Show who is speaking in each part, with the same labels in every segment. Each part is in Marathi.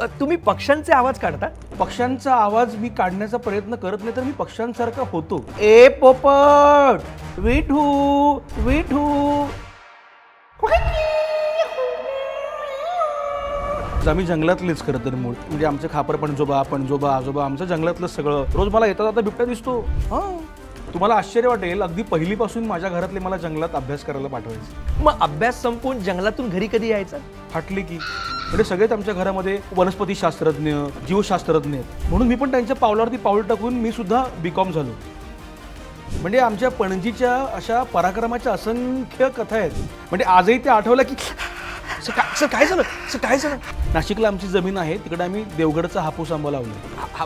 Speaker 1: तुम्ही पक्ष्यांचे आवाज काढता?
Speaker 2: पक्ष्यांचा आवाज मी काढण्याचा प्रयत्न करत नाही तर मी पक्ष्यांसारखा होतो. ए पोपट विठू विठू. आम्ही जंगलातलेच खरं तर मूळ, म्हणजे आमचे खापर पणजोबा आजोबा आमचं जंगलातलंच सगळं. रोज मला येता जाता बिबट्या दिसतो. हां, तुम्हाला आश्चर्य वाटेल, अगदी पहिलीपासून माझ्या घरातले मला जंगलात अभ्यास करायला पाठवायचे.
Speaker 1: मग अभ्यास संपवून जंगलातून घरी कधी यायचा?
Speaker 2: फाटली की. म्हणजे सगळेच आमच्या घरामध्ये वनस्पती शास्त्रज्ञ, जीवशास्त्रज्ञ आहेत, म्हणून मी पण त्यांच्या पावलावरती पाऊल टाकून मी सुद्धा B.Com झालो. म्हणजे आमच्या पणजीच्या अशा पराक्रमाच्या असंख्य कथा आहेत. म्हणजे आजही ते आठवलं की सर काय झालं. नाशिकला आमची जमीन आहे, तिकडे आम्ही देवगडचा हापूस आंबा लावला.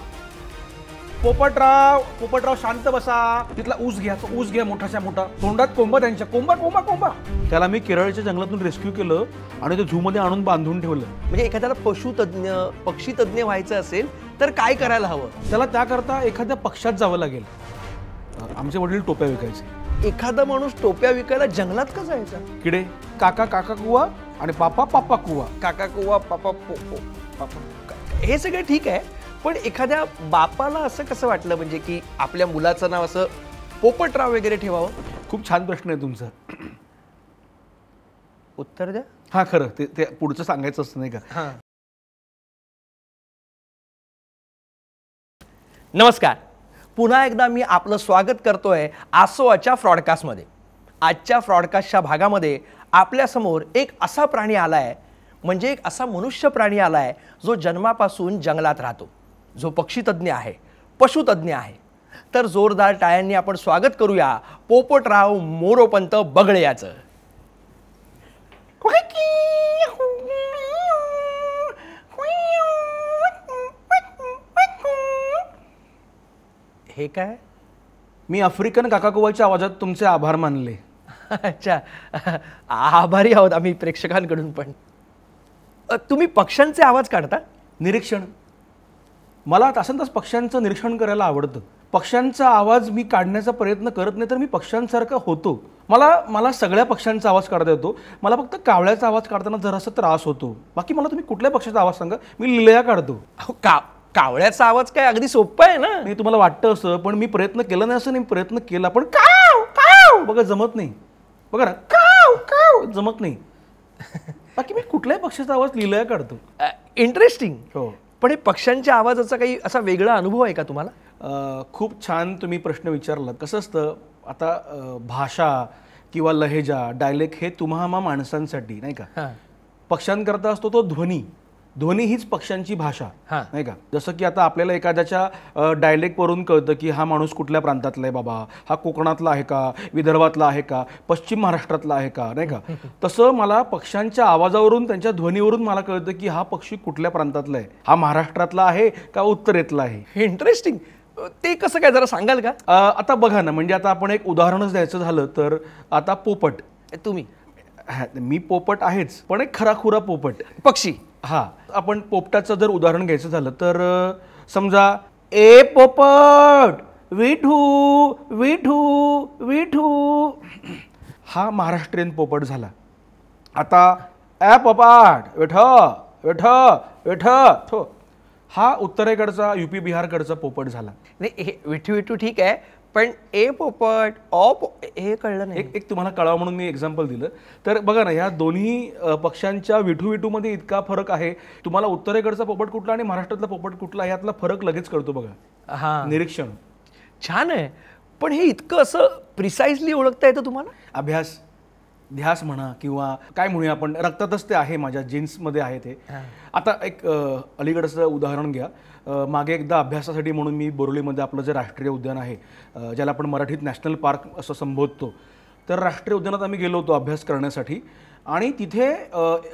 Speaker 2: पोपटराव शांत बसा, तिथला ऊस घ्या मोठाच्या मोठा, तोंडात कोंबा त्यांच्या, कोंबा. त्याला मी केरळच्या जंगलातून रेस्क्यू केलं आणि ते झू मध्ये आणून बांधून ठेवलं.
Speaker 1: म्हणजे एखाद्याला पशुतज्ञ पक्षीतज्ञ व्हायचं असेल तर काय करायला हवं?
Speaker 2: त्याला त्याकरता एखाद्या पक्षात जावं लागेल. आमचे वडील टोप्या विकायचे.
Speaker 1: एखादा माणूस टोप्या विकायला जंगलात का जायचा?
Speaker 2: किडे, काका कुवा आणि पापा कुवा.
Speaker 1: काका कुवा पापा हे सगळे ठीक आहे, पण एखाद्या बापाला असं कसं वाटलं म्हणजे की आपल्या मुलाचं नाव असं पोपटराव वगैरे ठेवावं?
Speaker 2: खूप छान प्रश्न आहे तुमचा.
Speaker 1: उत्तर द्या.
Speaker 2: हा, खरं ते पुढचं सांगायचं असतं नाही का?
Speaker 1: नमस्कार, पुन्हा एकदा मी आपलं स्वागत करतोय आसोआच्या फ्रॉडकास्टमध्ये. आजच्या फ्रॉडकास्टच्या भागामध्ये आपल्यासमोर एक असा प्राणी आलाय, म्हणजे एक असा मनुष्य प्राणी आलाय जो जन्मापासून जंगलात राहतो, जो पक्षीतज्ञ आहे, पशुतज्ञ आहे. तर जोरदार टाळ्यांनी आपण स्वागत करूया पोपटराव मोरोपंत बगळे याचं. हे काय?
Speaker 2: मी आफ्रिकन काकाकुवाच्या आवाजात तुमचे आभार मानले.
Speaker 1: अच्छा, आभारी आहोत आम्ही प्रेक्षकांकडून. पण तुम्ही पक्ष्यांचे आवाज काढता?
Speaker 2: निरीक्षण. मला तासनतास पक्ष्यांचं निरीक्षण करायला आवडतं. पक्ष्यांचा आवाज मी काढण्याचा प्रयत्न करत नाही तर मी पक्ष्यांसारखा होतो. मला सगळ्या पक्ष्यांचा आवाज काढता येतो. मला फक्त कावळ्याचा आवाज काढताना जरासा त्रास होतो. बाकी मला तुम्ही कुठल्या पक्ष्याचा आवाज सांगा, मी लिलया काढतो.
Speaker 1: कावळ्याचा आवाज काय अगदी सोपं आहे ना?
Speaker 2: नाही, तुम्हाला वाटतं असं, पण मी प्रयत्न केला नाही असं नाही, प्रयत्न केला पण काव बघा जमत नाही. बघा ना, काव जमत नाही. बाकी मी कुठल्याही पक्ष्याचा आवाज लिलया काढतो.
Speaker 1: इंटरेस्टिंग.
Speaker 2: हो.
Speaker 1: पण हे पक्ष्यांच्या आवाजाचा काही असा वेगळा अनुभव आहे का तुम्हाला?
Speaker 2: खूप छान तुम्ही प्रश्न विचारला. कसं असतं, आता भाषा किंवा लहेजा, डायलेक्ट हे तुम्हा माणसांसाठी नाही का, पक्ष्यांकरता असतो तो ध्वनी हीच पक्ष्यांची भाषा नाही का. जसं की आता आपल्याला एखाद्याच्या डायलेक्ट वरून कळतं की हा माणूस कुठल्या प्रांतातला आहे बाबा, हा कोकणातला आहे का, विदर्भातला आहे का, पश्चिम महाराष्ट्रातला आहे का, नाही का. तसं मला पक्ष्यांच्या आवाजावरून, त्यांच्या ध्वनीवरून मला कळतं की हा पक्षी कुठल्या प्रांतातला आहे, हा महाराष्ट्रातला आहे का उत्तरेतला आहे.
Speaker 1: इंटरेस्टिंग. ते कसं काय, जरा सांगाल का?
Speaker 2: आता बघा ना, म्हणजे आता आपण एक उदाहरणच द्यायचं झालं तर आता पोपट.
Speaker 1: तुम्ही?
Speaker 2: मी पोपट आहेच, पण एक खराखुरा पोपट
Speaker 1: पक्षी.
Speaker 2: हा, आपण पोपटाचं जर उदाहरण घ्यायचं झालं तर समजा, ए पोपट विठू विठू विठू, हा महाराष्ट्रीयन पोपट झाला. आता ए पोपट विठ विठ विठ थो, हा उत्तरेकडचा UP बिहारकडचा पोपट झाला.
Speaker 1: नाही, हे विठू विठू ठीक आहे, पण ए पोपट हे कळलं नाही.
Speaker 2: एक तुम्हाला कळावं म्हणून मी एक्झाम्पल दिलं. तर बघा ना, ह्या दोन्ही पक्ष्यांच्या विठू विठूमध्ये इतका फरक आहे. तुम्हाला उत्तरेकडचा पोपट कुठला आणि महाराष्ट्रातला पोपट कुठला यातला फरक लगेच कळतो बघा.
Speaker 1: हा,
Speaker 2: निरीक्षण.
Speaker 1: छान आहे. पण हे इतकं असं प्रिसाइजली ओळखता येतं तुम्हाला?
Speaker 2: अभ्यास, ध्यास म्हणा किंवा काय म्हणूया आपण, रक्तातच ते आहे, माझ्या जीन्समध्ये आहे ते. आता एक अलीकडचं उदाहरण घ्या. मागे एकदा अभ्यासासाठी म्हणून मी बोरिवलीमध्ये आपलं जे राष्ट्रीय उद्यान आहे, ज्याला आपण मराठीत नॅशनल पार्क असं संबोधतो, तर राष्ट्रीय उद्यानात आम्ही गेलो होतो अभ्यास करण्यासाठी. आणि तिथे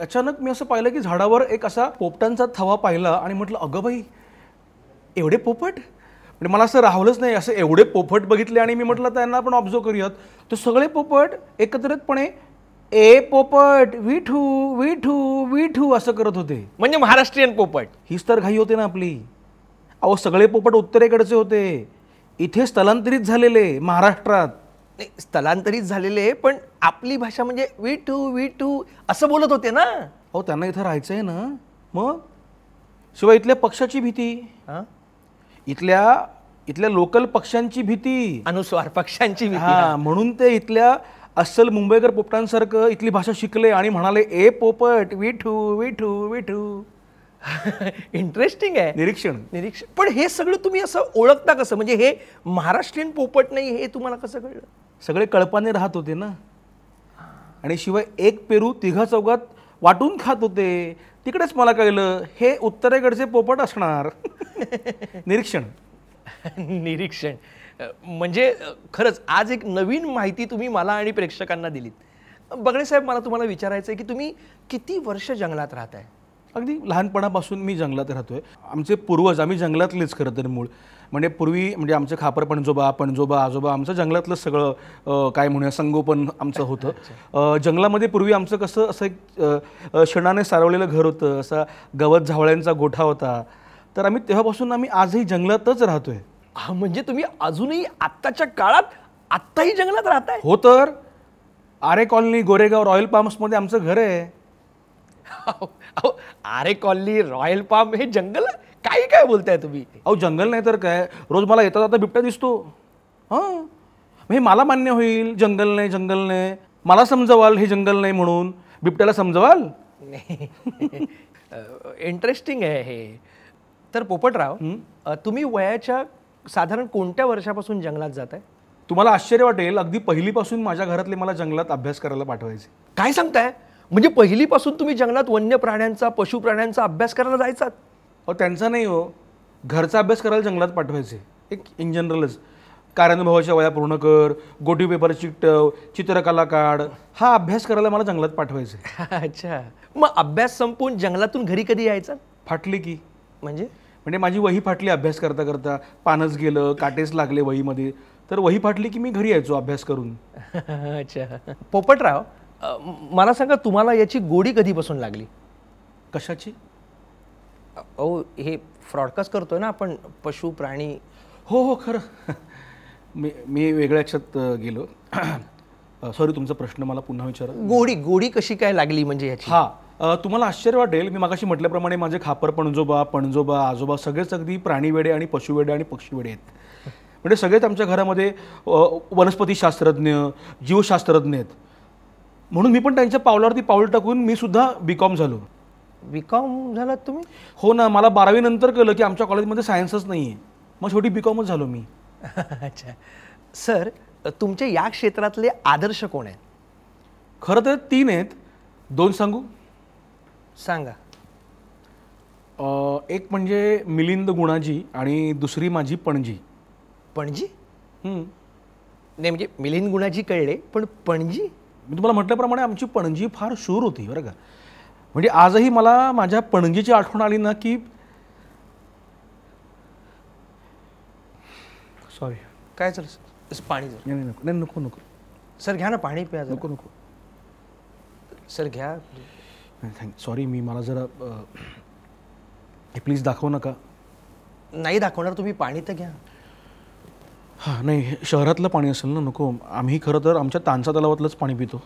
Speaker 2: अचानक मी असं पाहिलं की झाडावर एक असा पोपटांचा थवा पाहिला आणि म्हटलं, अगं बाई, एवढे पोपट. म्हणजे मला असं राहवलंच नाही, असं एवढे पोपट बघितले. आणि मी म्हटलं त्यांना आपण ऑब्झर्व करूयात. तर सगळे पोपट एकत्रितपणे ए पोपट विठू विठू विठू असं करत होते.
Speaker 1: म्हणजे महाराष्ट्रीयन पोपट.
Speaker 2: हीच तर घाई होते ना आपली. अहो, सगळे पोपट उत्तरेकडचे होते, इथे स्थलांतरित झालेले महाराष्ट्रात.
Speaker 1: स्थलांतरित झालेले, पण आपली भाषा म्हणजे विठू विठू असं बोलत होते ना.
Speaker 2: अहो, त्यांना इथं राहायचं आहे ना. मग शिवाय इथल्या पक्षाची भीती,
Speaker 1: हा?
Speaker 2: इथल्या लोकल पक्षांची भीती,
Speaker 1: अनुस्वार पक्षांची भीती.
Speaker 2: हा, म्हणून ते इथल्या अस्सल मुंबईकर पोपटांसारखं इथली भाषा शिकले आणि म्हणाले, ए पोपट विठू विठू विठू.
Speaker 1: इंटरेस्टिंग आहे.
Speaker 2: निरीक्षण.
Speaker 1: पण हे सगळं तुम्ही असं ओळखता कसं? म्हणजे हे महाराष्ट्रीयन पोपट नाही हे तुम्हाला कसं कळलं?
Speaker 2: सगळे कळपाने राहत होते ना, आणि शिवाय एक पेरू तिघा चौघात वाटून खात होते. तिकडेच मला कळलं हे उत्तरेकडचे पोपट असणार. निरीक्षण.
Speaker 1: निरीक्षण. म्हणजे खरंच आज एक नवीन माहिती तुम्ही मला आणि प्रेक्षकांना दिलीत. बगळे साहेब, मला तुम्हाला विचारायचं आहे की तुम्ही किती वर्ष जंगलात राहताय?
Speaker 2: अगदी लहानपणापासून मी जंगलात राहतोय. आमचे पूर्वज, आम्ही जंगलातलेच खरं तर मूळ. म्हणजे पूर्वी म्हणजे आमचे खापर पणजोबा आजोबा आमचं जंगलातलं सगळं काय म्हणूया संगोपन आमचं होतं. जंगलामध्ये पूर्वी आमचं कसं असं एक शेणाने सारवलेलं घर होतं, असा गवत झावळ्यांचा गोठा होता. तर आम्ही तेव्हापासून आजही जंगलातच राहतोय.
Speaker 1: म्हणजे तुम्ही अजूनही आत्ताच्या काळात आत्ताही जंगलात राहताय?
Speaker 2: हो तर. आरे कॉलनी, गोरेगाव, रॉयल पाम्समध्ये आमचं घर आहे.
Speaker 1: आरे कॉलनी, रॉयल पाम हे जंगल? काय बोलताय तुम्ही?
Speaker 2: अहो जंगल नाही तर काय, रोज मला येता जाता बिबट्या दिसतो. हां, हे मला मान्य होईल जंगल नाही, मला समजवाल हे जंगल नाही म्हणून, बिबट्याला समजवाल?
Speaker 1: इंटरेस्टिंग आहे हे. तर पोपटराव, तुम्ही वयाच्या साधारण कोणत्या वर्षापासून जंगलात जाताय?
Speaker 2: तुम्हाला आश्चर्य वाटेल, अगदी पहिलीपासून माझ्या घरातले मला जंगलात अभ्यास करायला पाठवायचे.
Speaker 1: काय सांगताय? म्हणजे पहिलीपासून तुम्ही जंगलात वन्य प्राण्यांचा, पशु प्राण्यांचा अभ्यास करायला जायचात?
Speaker 2: अहो त्यांचा नाही हो, घरचा अभ्यास करायला जंगलात पाठवायचे. एक इन जनरलच, कार्यानुभवाच्या वया पूर्ण कर, गोटी पेपर चिकटव, चित्रकला काढ, हा अभ्यास करायला मला जंगलात पाठवायचे.
Speaker 1: अच्छा, मग अभ्यास संपवून जंगलातून घरी कधी यायचा?
Speaker 2: फाटली की.
Speaker 1: म्हणजे
Speaker 2: माझी वही फाटली अभ्यास करता करता, पानच गेलं, काटेच लागले वहीमध्ये, तर वही फाटली की मी घरी यायचो अभ्यास करून.
Speaker 1: अच्छा. पोपटराव, मला सांगा, तुम्हाला याची गोडी कधीपासून लागली?
Speaker 2: कशाची?
Speaker 1: अहो, हे फ्रॉडकास्ट करतोय ना आपण, पशु प्राणी.
Speaker 2: हो खरं. मी वेगळ्या याच्यात गेलो. सॉरी, तुमचा प्रश्न मला पुन्हा विचारा.
Speaker 1: गोडी कशी काय लागली म्हणजे याची?
Speaker 2: हा, तुम्हाला आश्चर्य वाटेल, मी मागाशी म्हटल्याप्रमाणे माझे खापर पणजोबा आजोबा सगळेच अगदी प्राणीवेडे आणि पशुवेडे आणि पक्षीवेडे आहेत. म्हणजे सगळेच आमच्या घरामध्ये वनस्पतीशास्त्रज्ञ, जीवशास्त्रज्ञ आहेत. म्हणून मी पण त्यांच्या पावलावरती पाऊल टाकून मी सुद्धा B.Com झालो.
Speaker 1: B.Com झालात तुम्ही?
Speaker 2: हो ना, मला 12वी नंतर कळलं की आमच्या कॉलेजमध्ये सायन्सच नाही आहे. मग शेवटी B.Com झालो मी.
Speaker 1: अच्छा. सर, तुमच्या या क्षेत्रातले आदर्श कोण आहेत?
Speaker 2: खरं तर 3 आहेत. 2 सांगू?
Speaker 1: सांगा.
Speaker 2: एक म्हणजे मिलिंद गुणाजी आणि दुसरी माझी पणजी.
Speaker 1: पणजी? नाही, म्हणजे मिलिंद गुणाजी कळले, पण पणजी?
Speaker 2: मी तुम्हाला म्हटल्याप्रमाणे आमची पणजी फार शूर होती बरं का. म्हणजे आजही मला माझ्या पणजीची आठवण आली ना की सॉरी.
Speaker 1: काय सर? पाणी?
Speaker 2: नाही नको.
Speaker 1: सर घ्या ना पाणी, प्या.
Speaker 2: नको.
Speaker 1: सर घ्या.
Speaker 2: सॉरी, मला जरा प्लीज दाखवू नका.
Speaker 1: नाही दाखवणार, तुम्ही पाणी तर घ्या.
Speaker 2: हां, नाही शहरातलं पाणी असेल ना, नको. आम्ही खरं तर आमच्या तानसा तलावातलंच पाणी पितो.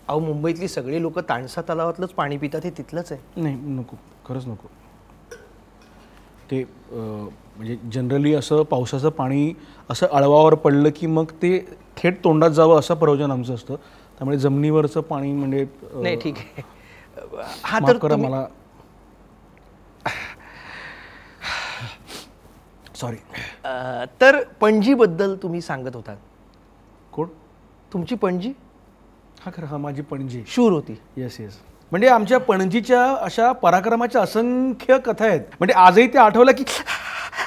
Speaker 1: अहो, मुंबईतली सगळी लोक तानसा तलावातलंच पाणी पितात, हे तिथलंच आहे.
Speaker 2: नाही नको, खरंच नको. ते म्हणजे जनरली असं पावसाचं पाणी असं अळवावर पडलं की मग ते थेट तोंडात जावं असं प्रयोजन आमचं असतं. त्यामुळे जमिनीवरचं पाणी म्हणजे
Speaker 1: नाही. ठीक आहे. हा,
Speaker 2: तर करा मला. सॉरी.
Speaker 1: तर पणजीबद्दल तुम्ही सांगत होता.
Speaker 2: कोण?
Speaker 1: तुमची पणजी?
Speaker 2: हा खरं, हा माझी पणजी
Speaker 1: शूर होती.
Speaker 2: येस. म्हणजे आमच्या पणजीच्या अशा पराक्रमाच्या असंख्य कथा आहेत. म्हणजे आजही ते आठवलं की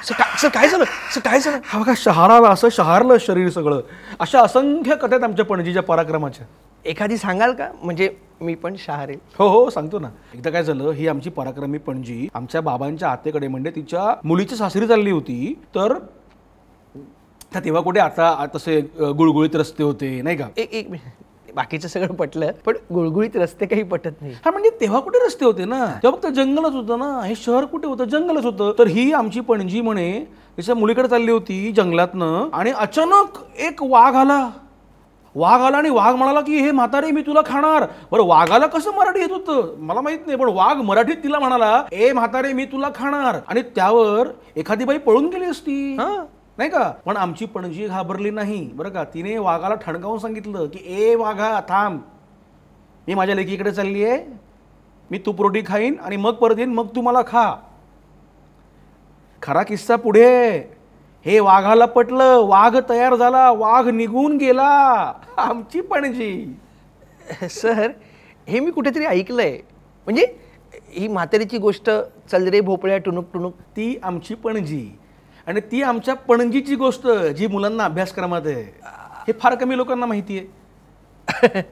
Speaker 1: सर काय झालं?
Speaker 2: हा बघा, शहाराला असं शहारलं शरीर सगळं. अशा असंख्य कथा आहेत आमच्या पणजीच्या पराक्रमाच्या.
Speaker 1: एखादी सांगाल का? म्हणजे मी पण शहारेल.
Speaker 2: हो सांगतो ना. एकदा काय झालं, ही आमची पराक्रमी पणजी आमच्या बाबांच्या आतेकडे म्हणजे तिच्या मुलीची सासरी चालली होती. तर तेव्हा कुठे आता तसे गुळगुळीत रस्ते होते नाही का.
Speaker 1: एक मिनिट, बाकीचं सगळं पटलं, पण गुळगुळीत रस्ते काही पटत नाही.
Speaker 2: हा, म्हणजे तेव्हा कुठे रस्ते होते ना, तेव्हा फक्त जंगलच होतं ना. हे शहर कुठे होतं? जंगलच होतं. तर ही आमची पणजी म्हणे तिच्या मुलीकडे चालली होती जंगलातनं, आणि अचानक एक वाघ आला. वाघ आला आणि वाघ म्हणाला की हे म्हातारे मी तुला खाणार. बरं वाघाला कसं मराठी येत होतं मला माहित नाही, पण वाघ मराठीत तिला म्हणाला ए म्हातारे मी तुला खाणार. आणि त्यावर एखादी बाई पळून गेली असती नाही का. पण आमची पणजी घाबरली नाही बरं का. तिने वाघाला ठणकावून सांगितलं की ए वाघा थांब, मी माझ्या लेकीकडे चालली आहे, मी तूप रोटी खाईन आणि मग परत येईन, मग तू मला खा. खरा किस्सा पुढे. हे वाघाला पटलं, वाघ तयार झाला, वाघ निघून गेला. आमची पणजी.
Speaker 1: सर हे मी कुठेतरी ऐकलंय, म्हणजे ही म्हातारीची गोष्ट चल रे भोपळ्या टुनुक टुनुक,
Speaker 2: ती आमची पणजी. आणि ती आमच्या पणजीची गोष्ट जी मुलांना अभ्यासक्रमात आहे, हे फार कमी लोकांना माहिती आहे.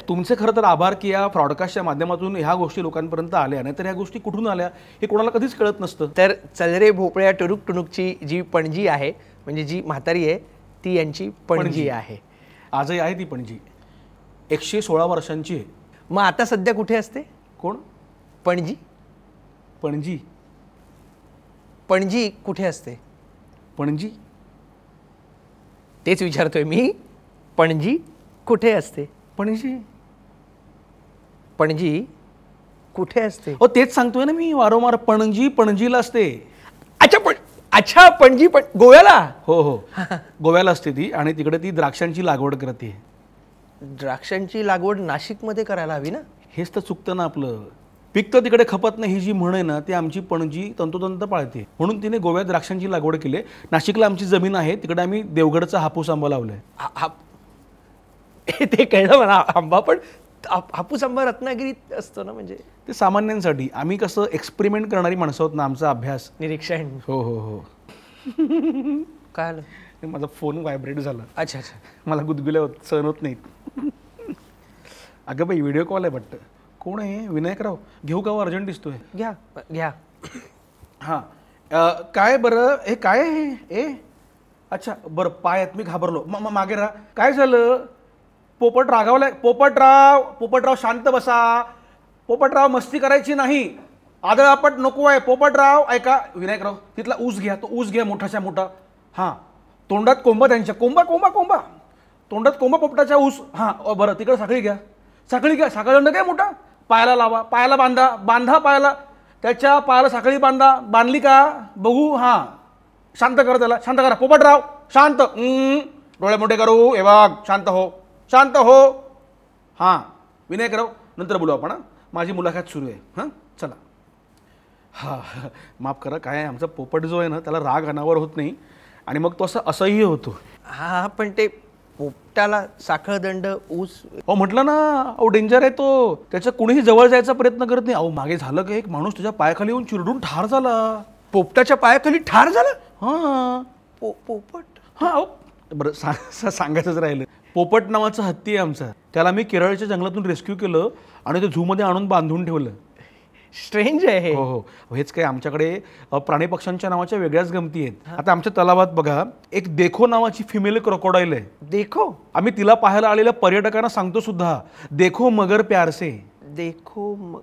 Speaker 2: तुमचे खरं तर आभार की या फ्रॉडकास्टच्या माध्यमातून ह्या गोष्टी लोकांपर्यंत आल्या, नाही तर ह्या गोष्टी कुठून आल्या हे कोणाला कधीच कळत नसतं.
Speaker 1: तर चल रे भोपळ्या टुनुक टुनुकची जी पणजी आहे, म्हणजे जी म्हातारी आहे ती यांची पणजी आहे.
Speaker 2: आजही आहे ती पणजी, 116 वर्षांची आहे.
Speaker 1: मग आता सध्या कुठे असते
Speaker 2: कोण
Speaker 1: पणजी?
Speaker 2: पणजी
Speaker 1: पणजी कुठे असते?
Speaker 2: पणजी
Speaker 1: तेच विचारतोय मी, पणजी कुठे असते?
Speaker 2: पणजी
Speaker 1: पणजी कुठे असते?
Speaker 2: हो तेच सांगतोय ना मी वारंवार, पणजी पणजीला असते.
Speaker 1: अच्छा पणजी पण गोव्याला?
Speaker 2: हो हो गोव्याला असते ती, आणि तिकडे ती द्राक्षांची लागवड करते.
Speaker 1: द्राक्षांची लागवड नाशिकमध्ये करायला हवी ना.
Speaker 2: हेच तर चुकतं ना आपलं. पीक तर तिकडे खपत नाही ही जी म्हण आहे ना, ती आमची पणजी तंतोतंत पाळते. म्हणून तिने गोव्यात द्राक्षांची लागवड केली. नाशिकला आमची जमीन आहे, तिकडे आम्ही देवगडचा हापूस आंबा लावलाय.
Speaker 1: ते कळलं मला, आंबा पण हापूस आंबा रत्नागिरीत असतो ना, म्हणजे
Speaker 2: ते सामान्यांसाठी. आम्ही कसं एक्सपेरिमेंट करणारी माणसं आहोत ना, आमचा अभ्यास
Speaker 1: निरीक्षण.
Speaker 2: हो हो हो.
Speaker 1: काय आलं?
Speaker 2: माझा फोन व्हायब्रेट झाला.
Speaker 1: अच्छा अच्छा.
Speaker 2: मला गुदगुल्या सहन होत नाहीत. अगं बाई व्हिडिओ कॉल आहे वाटतं. कोण आहे? विनायकराव. घेऊ का? अर्जंट दिसतोय.
Speaker 1: घ्या घ्या.
Speaker 2: हां काय बरं हे काय आहे? ए अच्छा बरं पायात मी घाबरलो. मागे राहा. काय झालं? पोपट रागावलाय. पोपटराव शांत बसा. पोपटराव मस्ती करायची नाही, आदळापट नको आहे. पोपटराव ऐका. विनायकराव तिथला ऊस घ्या, तो ऊस घ्या मोठाच्या मोठा. हां तोंडात कोंबा त्यांच्या, कोंबा कोंबा कोंबा तोंडात कोंबा पोपटाच्या ऊस. हां बरं तिकडे साखळी घ्या, साखळी घ्या. साखळदंड काय मोठा, पायाला लावा, पायाला बांधा पायाला, त्याच्या पायाला साखळी बांधली का बघू. हां शांत करा त्याला, शांत करा. पोपटराव शांत, डोळे मोठे करू. हे बघ शांत हो. हां विनायकराव नंतर बोलू आपण. हां माझी मुलाखत सुरू आहे. हां चला. हां माफ करा. काय आमचा पोपट जो आहे ना, त्याला राग अनावर होत नाही, आणि मग तो असंही होतो.
Speaker 1: हा पण ते पोपटाला साखळदंड ऊस.
Speaker 2: अहो म्हटलं ना, अहो डेंजर आहे तो. त्याच्या कुणीही जवळ जायचा प्रयत्न करत नाही. अहो मागे झालं का, एक माणूस त्याच्या पायाखाली येऊन चिरडून ठार झाला.
Speaker 1: पोपटाच्या पायाखाली ठार झाला?
Speaker 2: हां
Speaker 1: पोपट.
Speaker 2: हां अहो बरं सांगायचंच राहिलं. पोपट नावाचा हत्ती आहे आमचा. त्याला मी केरळच्या जंगलातून रेस्क्यू केलं आणि ते झूमध्ये आणून बांधून ठेवलं.
Speaker 1: स्ट्रेंज आहे.
Speaker 2: हो हो हेच काय, आमच्याकडे प्राणी पक्ष्यांच्या नावाच्या वेगळ्याच गमती आहेत. आता आमच्या तलावात बघा, एक देखो नावाची फिमेल क्रोकोडाईल आहे.
Speaker 1: देखो? आम्ही
Speaker 2: तिला पाहायला आलेल्या पर्यटकांना सांगतो सुद्धा, देखो मगर प्यार से.
Speaker 1: देखो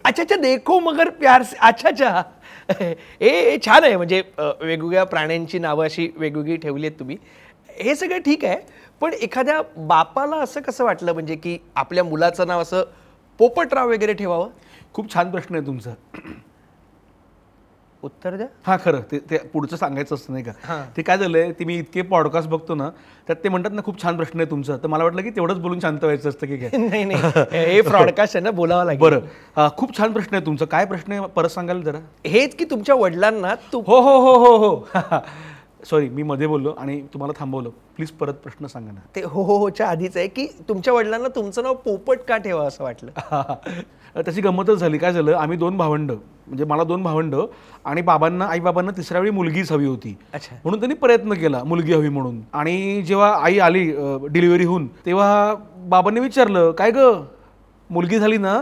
Speaker 1: अच्छा देखो मगर प्यार से. अच्छा ए छान आहे. म्हणजे वेगवेगळ्या प्राण्यांची नावं अशी वेगवेगळी ठेवली आहेत तुम्ही. हे सगळं ठीक आहे, पण एखाद्या बापाला असं कसं वाटलं म्हणजे की आपल्या मुलाचं नाव असं पोपटराव वगैरे ठेवावं?
Speaker 2: खूप छान प्रश्न आहे तुमचा.
Speaker 1: उत्तर द्या.
Speaker 2: हां खरं ते पुढचं सांगायचं असतं नाही का. ते काय झालंय, ते मी इतके पॉडकास्ट बघतो ना, त्यात ते म्हणतात ना खूप छान प्रश्न आहे तुमचा, तर मला वाटलं की तेवढंच बोलून शांत व्हायचं असतं की काय.
Speaker 1: नाही हे ब्रॉडकास्ट आहे ना, बोलावं लागेल.
Speaker 2: बरं खूप छान प्रश्न आहे तुमचा. काय प्रश्न आहे परत सांगाल जरा?
Speaker 1: हेच की तुमच्या वडिलांना
Speaker 2: हो हो हो हो हो सॉरी मी मध्ये बोललो आणि तुम्हाला थांबवलं. प्लीज परत प्रश्न सांगा ना.
Speaker 1: ते हो होच्या आधीच आहे की तुमच्या वडिलांना तुमचं नाव पोपट का ठेवा असं वाटलं?
Speaker 2: त्याची गंमतच झाली. काय झालं, आम्ही 2 भावंड, म्हणजे मला 2 भावंड, आणि आई बाबांना तिसऱ्या वेळी मुलगीच हवी होती. म्हणून त्यांनी प्रयत्न केला मुलगी हवी म्हणून. आणि जेव्हा आई आली डिलिव्हरी होऊन, तेव्हा बाबांनी विचारलं काय ग मुलगी झाली ना,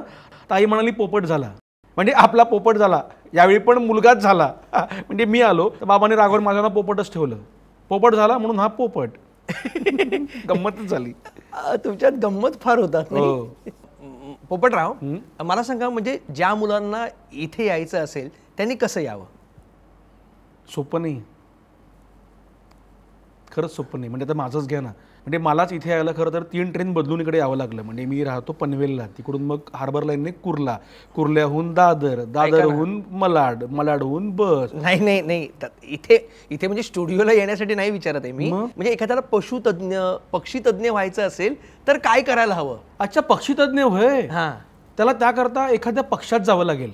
Speaker 2: तर आई म्हणाली पोपट झाला. म्हणजे आपला पोपट झाला. यावेळी पण मुलगाच झाला. म्हणजे मी आलो तर बाबांनी रागावर माझ्या नाव पोपटच ठेवलं. पोपट झाला म्हणून हा पोपट. गंमतच झाली.
Speaker 1: तुमच्यात गंमत फार होतात. पोपटराव मला सांगा, म्हणजे ज्या मुलांना इथे यायचं असेल त्यांनी कसं यावं?
Speaker 2: सोपं नाही, खरंच सोपं नाही. म्हणजे आता माझंच घ्या ना, म्हणजे मलाच इथे यायला खरं तर 3 ट्रेन बदलून इकडे यावं लागलं. म्हणजे मी राहतो पनवेलला, तिकडून मग हार्बर लाईनने कुर्ला, कुर्ल्याहून दादर, दादरहून malaड, malaडहून बस.
Speaker 1: नाही नाही नाही इथे इथे म्हणजे स्टुडिओला येण्यासाठी नाही विचारत आहे मी. म्हणजे एखाद्याला पशुतज्ञ पक्षीतज्ञ व्हायचं असेल तर काय करायला हवं?
Speaker 2: अच्छा, पक्षीतज्ञ होय.
Speaker 1: हां,
Speaker 2: त्याला त्याकरता एखाद्या पक्षात जावं लागेल.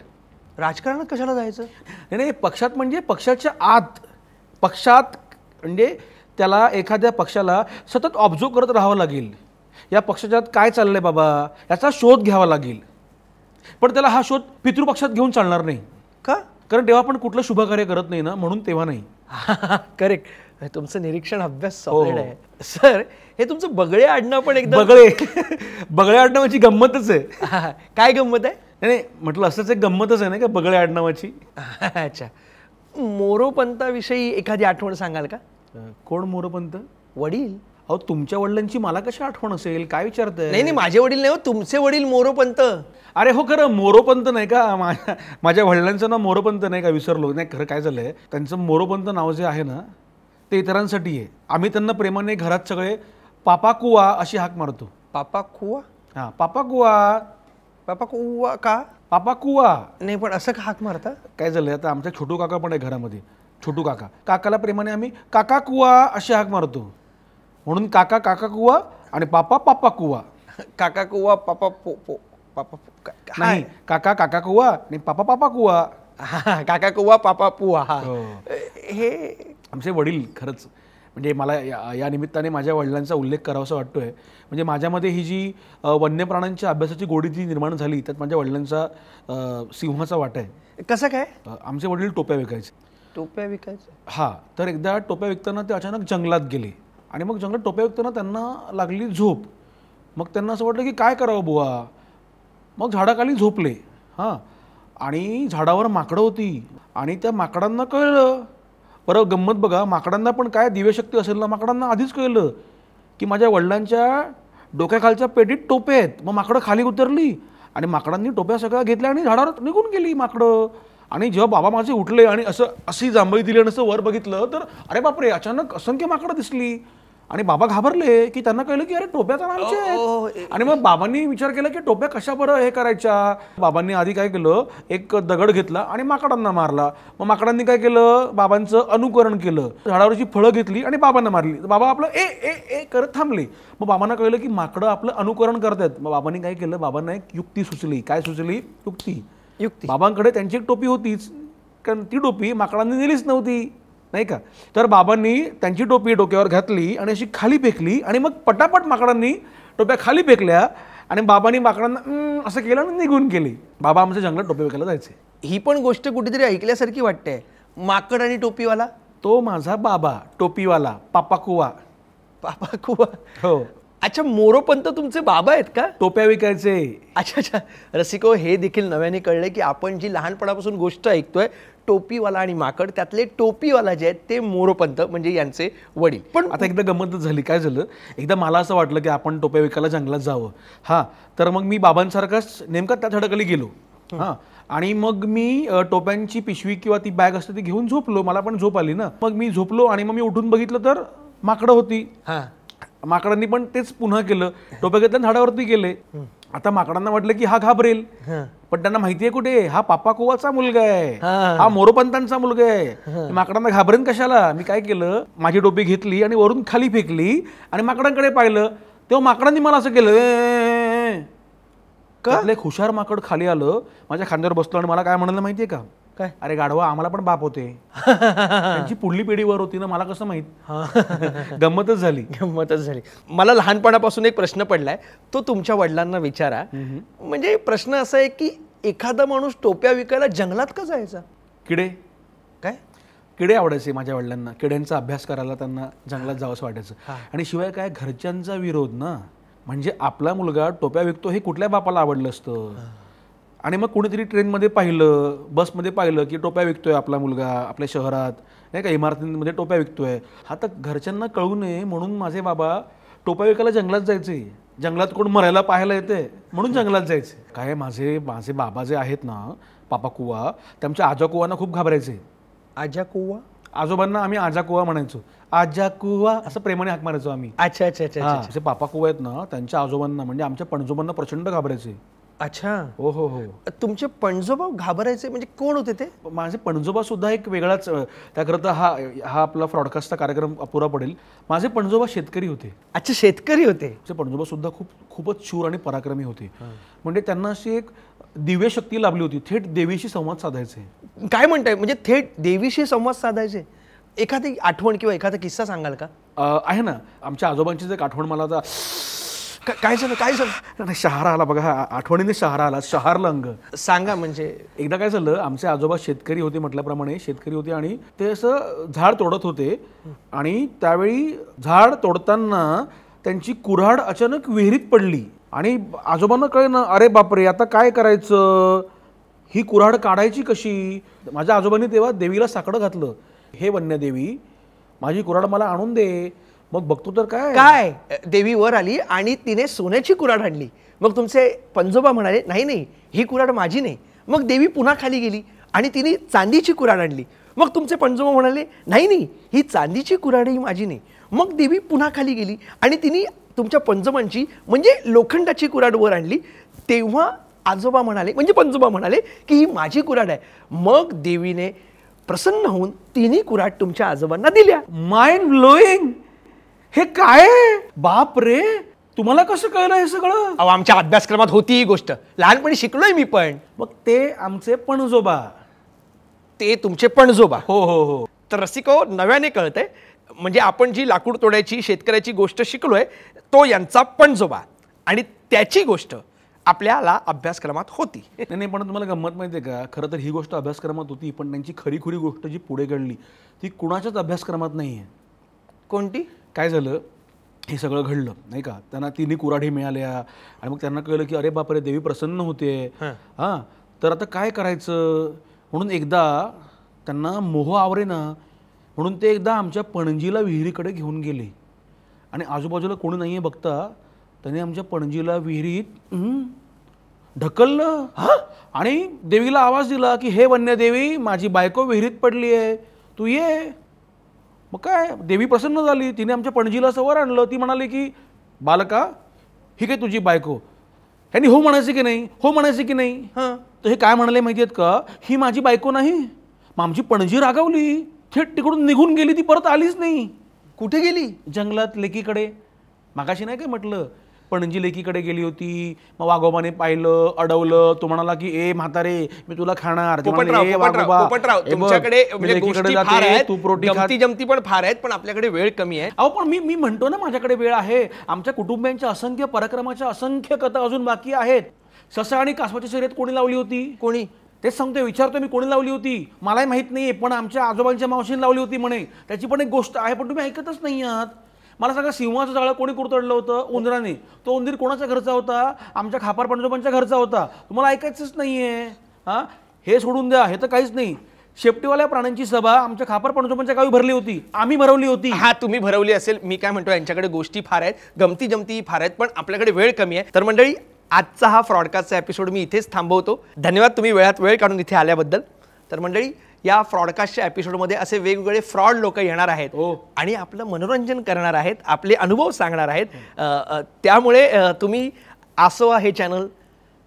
Speaker 1: राजकारणात कशाला जायचं?
Speaker 2: नाही नाही, पक्षात म्हणजे पक्षाच्या आत, पक्षात म्हणजे त्याला एखाद्या पक्षाला सतत ऑब्झर्व करत राहावं लागेल. या पक्षाच्यात काय चाललंय बाबा याचा शोध घ्यावा लागेल. पण त्याला हा शोध पितृपक्षात घेऊन चालणार नाही.
Speaker 1: का?
Speaker 2: कारण तेव्हा पण कुठलं शुभकार्य करत नाही ना, म्हणून तेव्हा नाही.
Speaker 1: करेक्ट. तुमचं निरीक्षण अभ्यास सॉलिड आहे सर. हे तुमचं बगळे आडनाव पण एकदम
Speaker 2: बगळे बगळे आडनावाची गंमतच आहे.
Speaker 1: काय गंमत आहे?
Speaker 2: नाही म्हटलं असंच एक गंमतच आहे ना का बगळे आडनावाची.
Speaker 1: अच्छा, मोरोपंताविषयी एखादी आठवण सांगाल का?
Speaker 2: कोण मोरोपंत?
Speaker 1: वडील.
Speaker 2: अहो, तुमच्या वडिलांची मला कशी आठवण असेल? काय विचारताय?
Speaker 1: नाही नाही, माझे वडील नाही हो, तुमचे वडील मोरोपंत.
Speaker 2: अरे हो, खरं मोरोपंत नाही का? माझ्या वडिलांचं नाव मोरोपंत नाही का? विसरलो. नाही, खरं काय झालंय, त्यांचं मोरोपंत नाव जे आहे ना ते इतरांसाठी आहे. आम्ही त्यांना प्रेमाने घरात सगळे पापा कुवा अशी हाक मारतो.
Speaker 1: पापा कुवा?
Speaker 2: हां, पापा कुवा.
Speaker 1: पापा कुवा का?
Speaker 2: पापा कुवा.
Speaker 1: नाही, पण असं का हाक मारता?
Speaker 2: काय झालंय, आता आमचा छोटू काका पण आहे घरामध्ये. छोटू काका, काकाला प्रेमाने आम्ही काका कुवा अशी हाक मारतो. म्हणून काका काका कुवा आणि पापा पापा कुवा.
Speaker 1: काका कुवा पापा पो पो पापा
Speaker 2: नाही, काका काका कुवा आणि पापा पापा कुवा.
Speaker 1: काका कुवा पापा पुवा. हे
Speaker 2: आमचे वडील खरंच म्हणजे मला या निमित्ताने माझ्या वडिलांचा उल्लेख करावासा वाटतोय. म्हणजे माझ्यामध्ये ही जी वन्य प्राण्यांच्या अभ्यासाची गोडी जी निर्माण झाली त्यात माझ्या वडिलांचा सिंहाचा वाटा आहे.
Speaker 1: कसं काय?
Speaker 2: आमचे वडील टोप्या विकायचे.
Speaker 1: टोप्या विकायचं?
Speaker 2: हां, तर एकदा टोप्या विकताना ते अचानक जंगलात गेले आणि मग जंगलात टोप्या विकताना त्यांना लागली झोप. मग त्यांना असं वाटलं की काय करावं बुवा. मग झाडाखाली झोपले. हां, आणि झाडावर माकडं होती आणि त्या माकडांना कळलं. बरं, गंमत बघा, माकडांना पण काय दिव्यशक्ती असेल ना, माकडांना आधीच कळलं की माझ्या वडिलांच्या डोक्याखालच्या पेटीत टोपे आहेत. मग माकडं खाली उतरली आणि माकडांनी टोप्या सगळ्या घेतल्या आणि झाडावर निघून गेली माकडं. आणि जेव्हा बाबा माझे उठले आणि अशी जांभई दिली आणि असं वर बघितलं तर अरे बापरे, अचानक असंख्य माकडं दिसली. आणि बाबा घाबरले की त्यांना कळलं की अरे टोप्या तर आमच्या आहेत. आणि मग बाबांनी विचार केला की टोप्या कशा बरं हे करायच्या. बाबांनी आधी काय केलं, एक दगड घेतला आणि माकडांना मारला. मग माकडांनी काय केलं, बाबांचं अनुकरण केलं, झाडावरची फळं घेतली आणि बाबांना मारली. बाबा आपलं ए ए ए करत थांबले. मग बाबांना कळलं की माकडं आपलं अनुकरण करतात. मग बाबांनी काय केलं, बाबांना एक युक्ती सुचली. काय सुचली? युक्ती. बाबांकडे त्यांची एक टोपी होतीच, कारण ती टोपी माकडांनी नेलीच नव्हती, नाही का. तर बाबांनी त्यांची टोपी डोक्यावर घातली आणि अशी खाली फेकली आणि मग पटापट माकडांनी टोप्या खाली फेकल्या आणि बाबांनी माकडांना असं केलं आणि निघून गेली. बाबा आमच्या जंगलात टोपी विकायला जायचे.
Speaker 1: ही पण गोष्ट कुठेतरी ऐकल्यासारखी वाटते. माकड आणि टोपीवाला?
Speaker 2: तो माझा बाबा, टोपीवाला, पापा कुवा.
Speaker 1: पापा कुवा?
Speaker 2: हो.
Speaker 1: अच्छा, मोरोपंत तुमचे बाबा आहेत का?
Speaker 2: टोप्या विकायचे.
Speaker 1: अच्छा अच्छा. रसिको, हे देखील नव्याने कळले की आपण जी लहानपणापासून गोष्ट ऐकतोय, टोपीवाला आणि माकड, त्यातले टोपीवाला जे आहेत ते मोरोपंत म्हणजे यांचे वडील.
Speaker 2: पण आता एकदा गंमतच झाली. काय झालं, एकदा मला असं वाटलं की आपण टोप्या विकायला जंगलात जावं. हां, तर मग मी बाबांसारखाच नेमका त्या झाडाखाली गेलो. हां, आणि मग मी टोप्यांची पिशवी किंवा ती बॅग असते ती घेऊन झोपलो. मला पण झोप आली ना. मग मी झोपलो आणि मग मी उठून बघितलं तर माकडं होती.
Speaker 1: हां,
Speaker 2: माकडांनी पण तेच पुन्हा केलं, टोप्या घेतल्या झाडावरती गेले. आता माकडांना वाटलं की हा घाबरेल, पण त्यांना माहितीये कुठे हा पापा कुवाचा मुलगा आहे, हा मोरोपंतांचा मुलगा आहे. माकडांना घाबरेन कशाला. मी काय केलं, माझी टोपी घेतली आणि वरून खाली फेकली आणि माकडांकडे पाहिलं तेव्हा माकडांनी मला असं केलं. त्यातलं एक हुशार माकड खाली आलं, माझ्या खांद्यावर बसलो आणि मला काय म्हणालं माहितीये का,
Speaker 1: काय?
Speaker 2: अरे गाढवा, आम्हाला पण बाप होते. त्यांची पुढली पिढीवर होती ना, मला कसं माहित. गंमतच झाली.
Speaker 1: मला लहानपणापासून एक प्रश्न पडलाय, तो तुमच्या वडिलांना विचारा. म्हणजे प्रश्न असा आहे की एखादा माणूस टोप्या विकायला जंगलात का जायचा?
Speaker 2: किडे.
Speaker 1: काय?
Speaker 2: किडे आवडायचे माझ्या वडिलांना. किड्यांचा अभ्यास करायला त्यांना जंगलात जावंसं वाटायचं. आणि शिवाय काय, घरच्यांचा विरोध ना. म्हणजे आपला मुलगा टोप्या विकतो हे कुठल्या बापाला आवडलं असतं. आणि मग कुणीतरी ट्रेनमध्ये पाहिलं, बसमध्ये पाहिलं की टोप्या विकतोय आपला मुलगा, आपल्या शहरात नाही का, इमारतींमध्ये टोप्या विकतोय. हा तर घरच्यांना कळू नये म्हणून माझे बाबा टोप्या विकायला जंगलात जायचे. जंगलात कोण मरायला पाहायला येते म्हणून जंगलात जायचे. काय माझे बाबा जे आहेत ना, पापा कुवा, त्यांच्या आजा कुवांना खूप घाबरायचे.
Speaker 1: आजा कुवा?
Speaker 2: आजोबांना आम्ही आजा कुवा म्हणायचो. आजा कुवा असं प्रेमाने हाक मारायचो आम्ही.
Speaker 1: अच्छा अच्छा अच्छा
Speaker 2: हा, असे पापा कुवा आहेत ना, त्यांच्या आजोबांना म्हणजे आमच्या पणजोबांना प्रचंड घाबरायचे.
Speaker 1: अच्छा.
Speaker 2: हो हो हो.
Speaker 1: तुमचे पणजोबा घाबरायचे म्हणजे कोण होते ते?
Speaker 2: माझे पणजोबा सुद्धा एक वेगळाच, त्याकरता हा आपला फ्रॉडकास्टचा कार्यक्रम अपुरा पडेल. माझे पणजोबा शेतकरी होते.
Speaker 1: अच्छा, शेतकरी होते.
Speaker 2: माझे पणजोबा सुद्धा खूपच शूर आणि पराक्रमी होते. म्हणजे त्यांना अशी एक दिव्य शक्ती लाभली होती, थेट देवीशी संवाद साधायचे.
Speaker 1: काय म्हणताय, म्हणजे थेट देवीशी संवाद साधायचे? एखादी आठवण किंवा एखादा किस्सा सांगाल का?
Speaker 2: आहे ना, आमच्या आजोबांचीच एक आठवण मला आता.
Speaker 1: काय झालं?
Speaker 2: शहारा आला बघा, आठवणीने शहारा आला, शहारलं अंग.
Speaker 1: सांगा. म्हणजे
Speaker 2: एकदा काय झालं, आमचे आजोबा शेतकरी होते, म्हटल्याप्रमाणे शेतकरी होते आणि ते असं झाड तोडत होते आणि त्यावेळी झाड तोडताना त्यांची कुऱ्हाड अचानक विहिरीत पडली आणि आजोबांना कळलं, अरे बापरे, आता काय करायचं, ही कुऱ्हाड काढायची कशी. माझ्या आजोबांनी तेव्हा देवीला साकडं घातलं, हे वन्यदेवी माझी कुऱ्हाड मला आणून दे. मग बघतो तर काय
Speaker 1: देवी वर आली आणि तिने सोन्याची कुऱ्हाड आणली. मग तुमचे पणजोबा म्हणाले, नाही नाही, ही कुऱ्हाड माझी नाही. मग देवी पुन्हा खाली गेली आणि तिने चांदीची कुऱ्हाड आणली. मग तुमचे पणजोबा म्हणाले, नाही नाही, ही चांदीची कुऱ्हाड ही माझी नाही. मग देवी पुन्हा खाली गेली आणि तिने तुमच्या पणजोबांची म्हणजे लोखंडाची कुऱ्हाड वर आणली. तेव्हा आजोबा म्हणाले, म्हणजे पणजोबा म्हणाले की ही माझी कुऱ्हाड आहे. मग देवीने प्रसन्न होऊन तिन्ही कुऱ्हाड तुमच्या आजोबांना दिल्या.
Speaker 2: Mind blowing. हे काय बाप रे, तुम्हाला कसं कळलं हे सगळं?
Speaker 1: अहो, आमच्या अभ्यासक्रमात होती ही गोष्ट, लहानपणी शिकलोय मी पण.
Speaker 2: मग ते आमचे पणजोबा.
Speaker 1: ते तुमचे पणजोबा.
Speaker 2: हो हो हो.
Speaker 1: तर रसिको, नव्याने कळतंय, म्हणजे आपण जी लाकूड तोडायची शेतकऱ्याची गोष्ट शिकलोय, तो यांचा पणजोबा आणि त्याची गोष्ट आपल्याला अभ्यासक्रमात होती.
Speaker 2: नाही, पण तुम्हाला गंमत माहिती आहे का, खरं तर ही गोष्ट अभ्यासक्रमात होती, पण त्यांची खरी गोष्ट जी पुढे घडली ती कुणाच्याच अभ्यासक्रमात नाही आहे.
Speaker 1: कोणती?
Speaker 2: काय झालं, हे सगळं घडलं नाही का, त्यांना तिन्ही कुऱ्हाडी मिळाल्या आणि मग त्यांना कळलं की अरे बापरे, देवी प्रसन्न होते. हां, तर आता काय करायचं म्हणून एकदा त्यांना मोह आवरेना म्हणून ते एकदा आमच्या पणजीला विहिरीकडे घेऊन गेले आणि आजूबाजूला कोणी नाही आहे बघता त्याने आमच्या पणजीला विहिरीत ढकललं आणि देवीला आवाज दिला की हे वन्यदेवी, माझी बायको विहिरीत पडली आहे, तू ये. मग काय, देवी प्रसन्न झाली, तिने आमच्या पणजीला सवर आणलं. ती म्हणाली की बालका, ही काय तुझी बायको. ह्यांनी हो म्हणायचे की नाही, हो म्हणायचे की नाही. तर हे काय म्हणाले माहिती आहेत का, ही माझी बायको नाही. मग आमची पणजी रागावली, थेट तिकडून निघून गेली, ती परत आलीच नाही.
Speaker 1: कुठे गेली?
Speaker 2: जंगलात लेकीकडे. मागाशी नाही काय म्हटलं, पणजी लेकीकडे गेली होती. मग वाघोबाने पाहिलं, अडवलं. तो म्हणाला की ए म्हातारे, मी तुला खाणार.
Speaker 1: तुमच्याकडे गमती जमती पण फार आहेत, पण आपल्याकडे वेळ कमी आहे.
Speaker 2: अहो, पण मी म्हणतो ना, माझ्याकडे वेळ आहे. आमच्या कुटुंबियांच्या असंख्य पराक्रमाच्या असंख्य कथा अजून बाकी आहेत. ससा आणि कासवाची शर्यत कोणी लावली होती?
Speaker 1: कोणी?
Speaker 2: तेच सांगतोय, विचारतोय मी, कोणी लावली होती मलाही माहित नाहीये, पण आमच्या आजोबांच्या मावशीने लावली होती म्हणे. त्याची पण एक गोष्ट आहे, पण तुम्ही ऐकतच नाही आहात. मला सांगा, सिंहाचं जाळं कोणी कुरतडलं होतं? उंदराने. तो उंदीर कोणाच्या घरचा होता? आमच्या खापर पणजोबांच्या घरचा होता. तुम्हाला ऐकायचंच नाहीये. हां, हे सोडून द्या, हे तर काहीच नाही. शेपटीवाल्या प्राण्यांची सभा आमच्या खापर पणजोबांच्या गावी भरली होती, आम्ही भरवली होती.
Speaker 1: हा, तुम्ही भरवली असेल. मी काय म्हणतो, यांच्याकडे गोष्टी फार आहेत, गमती जमती फार आहेत, पण आपल्याकडे वेळ कमी आहे. तर मंडळी, आजचा हा फ्रॉडकास्टचा एपिसोड मी इथेच थांबवतो. धन्यवाद तुम्ही वेळात वेळ काढून इथे आल्याबद्दल. तर मंडळी, या फ्रॉडकास्टच्या एपिसोडमध्ये असे वेगवेगळे फ्रॉड लोक येणार आहेत आणि आपलं मनोरंजन करणार आहेत, आपले अनुभव सांगणार आहेत. त्यामुळे तुम्ही आसोवा हे चॅनल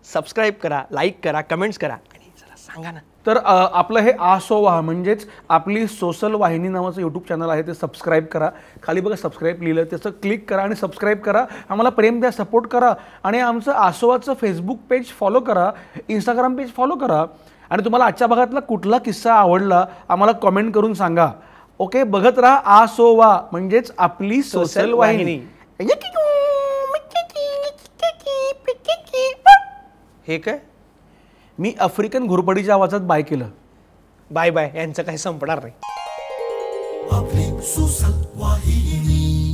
Speaker 1: सबस्क्राईब करा, लाईक करा, कमेंट्स करा आणि जरा सांगा ना.
Speaker 2: तर आपलं हे आसोवा म्हणजेच आपली सोशल वाहिनी नावाचं यूट्यूब चॅनल आहे, ते सबस्क्राईब करा. खाली बघा सबस्क्राईब लिहिलं, त्याचं क्लिक करा आणि सबस्क्राईब करा. आम्हाला प्रेम द्या, सपोर्ट करा आणि आमचं आसोवाचं फेसबुक पेज फॉलो करा, इंस्टाग्राम पेज फॉलो करा. आणि तुम्हाला आजच्या भागातला कुठला किस्सा आवडला आम्हाला कमेंट करून सांगा. ओके, बघत राहा आसोवा म्हणजेच आपली सोशल वाहिनी.
Speaker 1: हे काय,
Speaker 2: मी आफ्रिकन घोरपडीच्या आवाजात बाय केलं.
Speaker 1: बाय बाय, यांचं काही संपणार नाही.
Speaker 3: आपली सोशल वाहिनी.